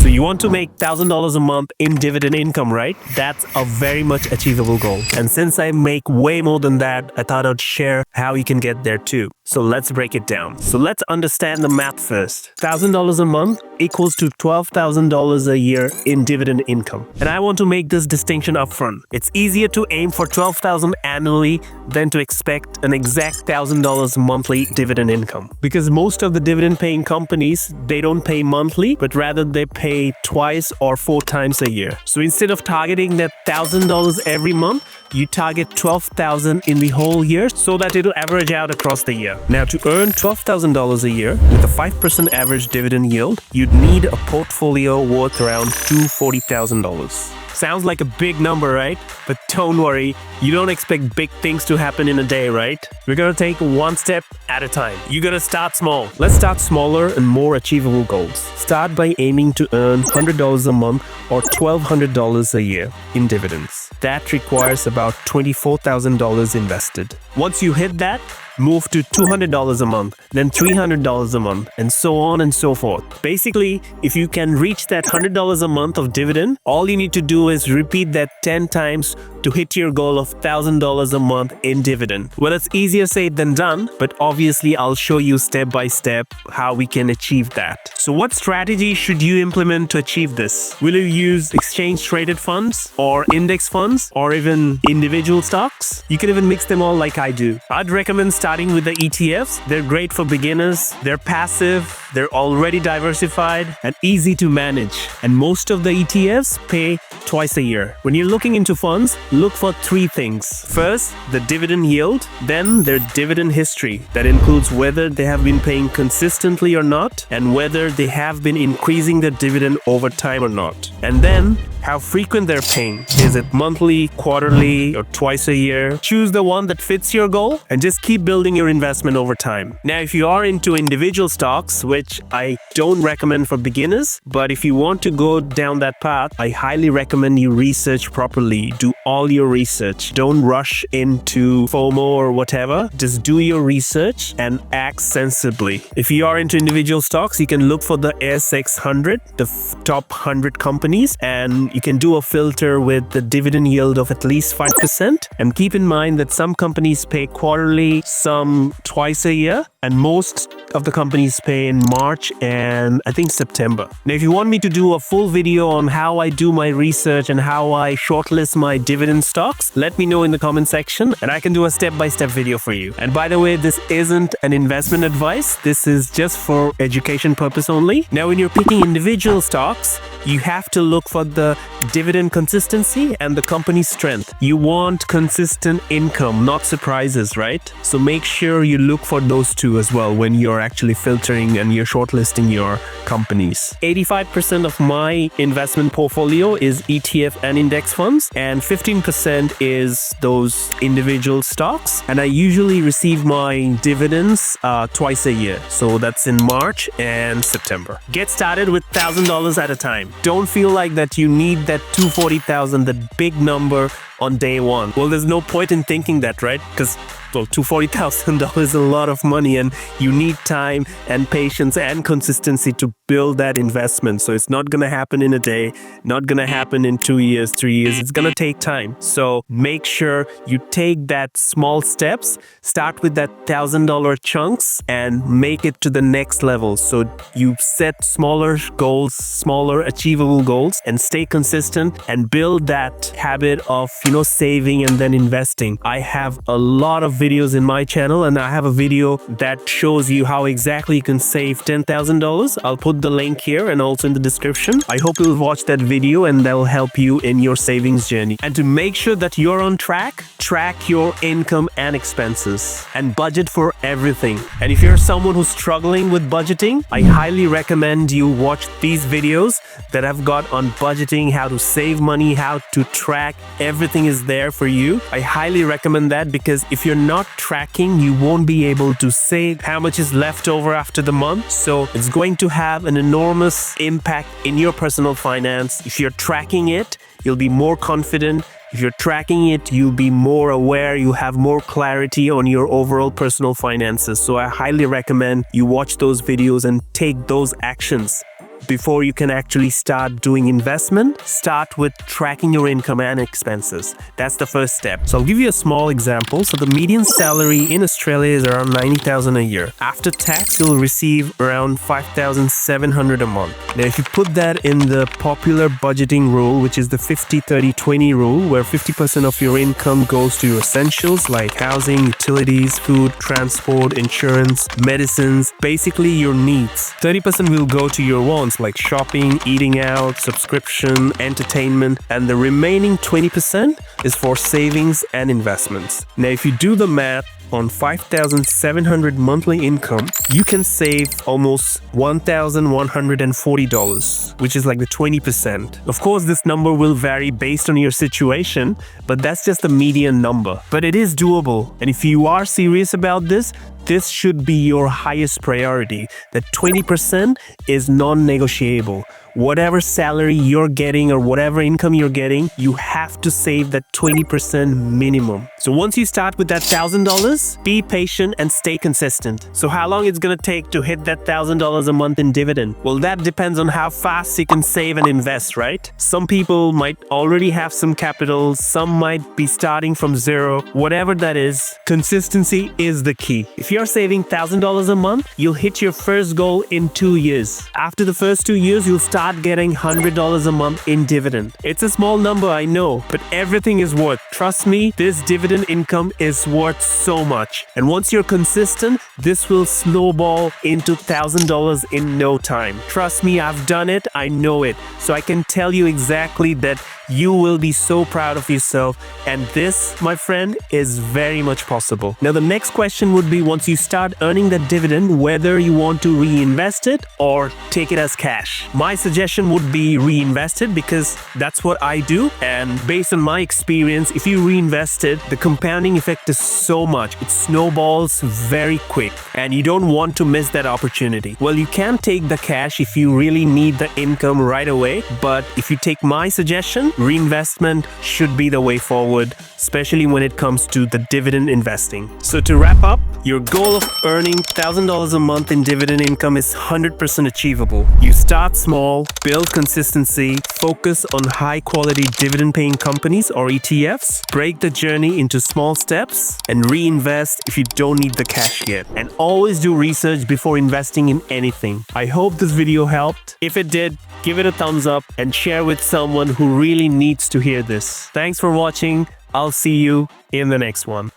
So you want to make $1,000 a month in dividend income, right? That's a very much achievable goal. And since I make way more than that, I thought I'd share how you can get there too. So let's break it down. So let's understand the math first. $1,000 a month equals to $12,000 a year in dividend income. And I want to make this distinction upfront. It's easier to aim for $12,000 annually than to expect an exact $1,000 monthly dividend income. Because most of the dividend paying companies, they don't pay monthly, but rather they pay twice or 4 times a year. So instead of targeting that $1,000 every month, you target $12,000 in the whole year so that it'll average out across the year. Now, to earn $12,000 a year with a 5% average dividend yield, you'd need a portfolio worth around $240,000. Sounds like a big number, right? But don't worry, you don't expect big things to happen in a day, right? We're gonna take one step at a time. You gotta start small. Let's start smaller and more achievable goals. Start by aiming to earn $100 a month or $1,200 a year in dividends. That requires about $24,000 invested. Once you hit that, move to $200 a month, then $300 a month, and so on and so forth. Basically, if you can reach that $100 a month of dividend, all you need to do is repeat that 10 times to hit your goal of $1,000 a month in dividend. Well, it's easier said than done, but obviously I'll show you step by step how we can achieve that. So what strategy should you implement to achieve this? Will you use exchange traded funds or index funds or even individual stocks? You can even mix them all like I do. I'd recommend starting with the ETFs. They're great for beginners, they're passive, they're already diversified and easy to manage. And most of the ETFs pay twice a year. When you're looking into funds, look for 3 things. First, the dividend yield, then their dividend history. That includes whether they have been paying consistently or not, and whether they have been increasing their dividend over time or not. And then, how frequent they're paying. Is it monthly, quarterly, or twice a year? Choose the one that fits your goal and just keep building your investment over time. Now, if you are into individual stocks, which I don't recommend for beginners, but if you want to go down that path, I highly recommend you research properly. Do all your research. Don't rush into FOMO or whatever. Just do your research and act sensibly. If you are into individual stocks, you can look for the ASX 100, the top 100 companies, and you can do a filter with the dividend yield of at least 5%. And keep in mind that some companies pay quarterly, some twice a year, and most of the companies pay in March and I think September. Now, if you want me to do a full video on how I do my research and how I shortlist my dividend stocks, let me know in the comment section and I can do a step-by-step video for you. And by the way, this isn't an investment advice. This is just for education purpose only. Now, when you're picking individual stocks, you have to look for the dividend consistency and the company's strength. You want consistent income, not surprises, right? So make sure you look for those two as well when you're actually filtering and you're shortlisting your companies. 85% of my investment portfolio is ETF and index funds, and 15% is those individual stocks. And I usually receive my dividends twice a year. So that's in March and September. Get started with $1,000 at a time. Don't feel like that you need that $240,000, that big number on day one. Well, there's no point in thinking that, right? Because $240,000 is a lot of money and you need time and patience and consistency to build that investment. So it's not going to happen in a day, not going to happen in 2 years, 3 years. It's going to take time. So make sure you take that small steps, start with that $1,000 chunks and make it to the next level. So you set smaller goals, smaller achievable goals, and stay consistent and build that habit of, saving and then investing. I have a lot of videos in my channel and I have a video that shows you how exactly you can save $10,000. I'll put the link here and also in the description. I hope you'll watch that video and that will help you in your savings journey. And to make sure that you're on track your income and expenses and budget for everything. And if you're someone who's struggling with budgeting, I highly recommend you watch these videos that I've got on budgeting, how to save money, how to track. Everything is there for you. I highly recommend that because if you're not tracking, you won't be able to say how much is left over after the month. So it's going to have an enormous impact in your personal finance. If you're tracking it, you'll be more confident. If you're tracking it, you'll be more aware, you have more clarity on your overall personal finances. So I highly recommend you watch those videos and take those actions. before you can actually start doing investment, start with tracking your income and expenses. That's the first step. So I'll give you a small example. So the median salary in Australia is around 90,000 a year. After tax, you'll receive around 5,700 a month. Now, if you put that in the popular budgeting rule, which is the 50-30-20 rule, where 50% of your income goes to your essentials like housing, utilities, food, transport, insurance, medicines, basically your needs. 30% will go to your wants like shopping, eating out, subscription, entertainment, and the remaining 20% is for savings and investments. Now, if you do the math, on 5,700 monthly income, you can save almost $1,140, which is like the 20%. Of course, this number will vary based on your situation, but that's just the median number. But it is doable. And if you are serious about this should be your highest priority. That 20% is non-negotiable. Whatever salary you're getting or whatever income you're getting, you have to save that 20% minimum. So once you start with that $1,000, be patient and stay consistent. So how long it's gonna take to hit that $1,000 a month in dividend? Well, that depends on how fast you can save and invest, right? Some people might already have some capital, some might be starting from zero. Whatever that is, consistency is the key. If you're saving $1,000 a month, you'll hit your first goal in 2 years. After the first 2 years, you'll start getting $100 a month in dividend. It's a small number, I know, but everything is worth. Trust me, this dividend income is worth so much. And once you're consistent, this will snowball into $1,000 in no time. Trust me, I've done it, I know it. So I can tell you exactly that you will be so proud of yourself, and this, my friend, is very much possible. Now, the next question would be, once you start earning that dividend, whether you want to reinvest it or take it as cash. My suggestion would be reinvest it, because that's what I do, and based on my experience, if you reinvest it, the compounding effect is so much. It snowballs very quick, and you don't want to miss that opportunity. Well, you can take the cash if you really need the income right away, but if you take my suggestion, reinvestment should be the way forward, especially when it comes to the dividend investing. So to wrap up, your goal of earning $1,000 a month in dividend income is 100% achievable. You start small, build consistency, focus on high-quality dividend-paying companies or ETFs, break the journey into small steps, and reinvest if you don't need the cash yet. And always do research before investing in anything. I hope this video helped. If it did, give it a thumbs up and share with someone who really needs to hear this. Thanks for watching. I'll see you in the next one.